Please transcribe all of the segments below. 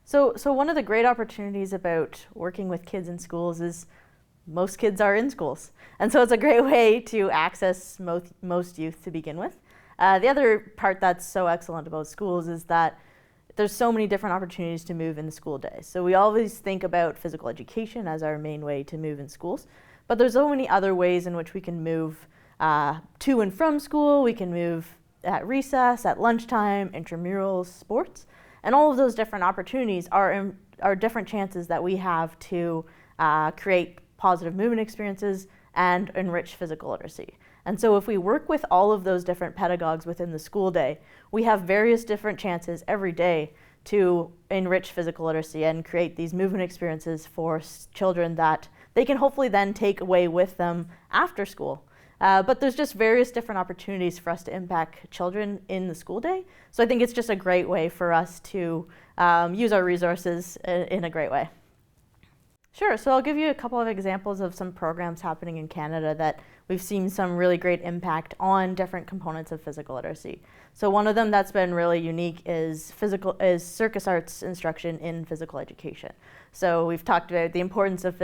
So one of the great opportunities about working with kids in schools is most kids are in schools. And so it's a great way to access most youth to begin with. The other part that's so excellent about schools is that there's so many different opportunities to move in the school day. So we always think about physical education as our main way to move in schools, but there's so many other ways in which we can move to and from school. We can move at recess, at lunchtime, intramurals, sports, and all of those different opportunities are different chances that we have to create positive movement experiences and enrich physical literacy. And so if we work with all of those different pedagogues within the school day, we have various different chances every day to enrich physical literacy and create these movement experiences for children that they can hopefully then take away with them after school. But there's just various different opportunities for us to impact children in the school day. So I think it's just a great way for us to use our resources in a great way. Sure, so I'll give you a couple of examples of some programs happening in Canada that we've seen some really great impact on different components of physical literacy. So one of them that's been really unique is circus arts instruction in physical education. So we've talked about the importance of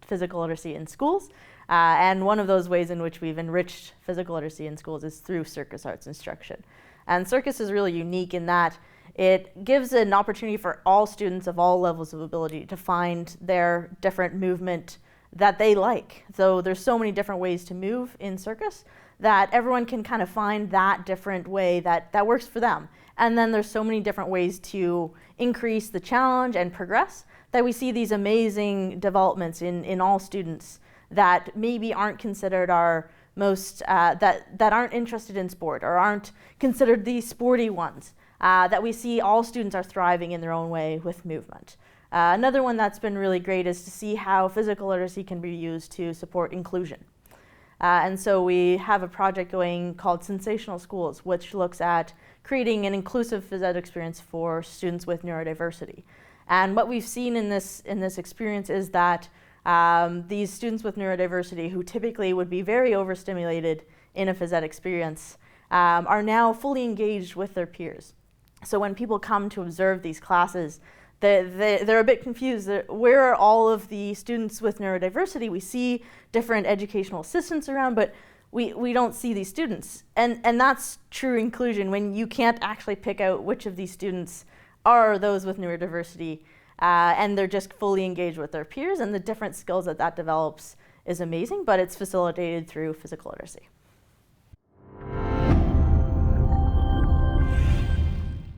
physical literacy in schools, and one of those ways in which we've enriched physical literacy in schools is through circus arts instruction. And circus is really unique in that it gives an opportunity for all students of all levels of ability to find their different movement that they like. So there's so many different ways to move in circus that everyone can kind of find that different way that works for them. And then there's so many different ways to increase the challenge and progress that we see these amazing developments in all students that maybe aren't considered our most, that aren't interested in sport or aren't considered the sporty ones. That we see all students are thriving in their own way with movement. Another one that's been really great is to see how physical literacy can be used to support inclusion. And so we have a project going called Sensational Schools, which looks at creating an inclusive phys ed experience for students with neurodiversity. And what we've seen in this experience is that these students with neurodiversity, who typically would be very overstimulated in a phys ed experience, are now fully engaged with their peers. So when people come to observe these classes, they're a bit confused. Where are all of the students with neurodiversity? We see different educational assistants around, but we don't see these students. And that's true inclusion, when you can't actually pick out which of these students are those with neurodiversity, and they're just fully engaged with their peers, and the different skills that develops is amazing, but it's facilitated through physical literacy.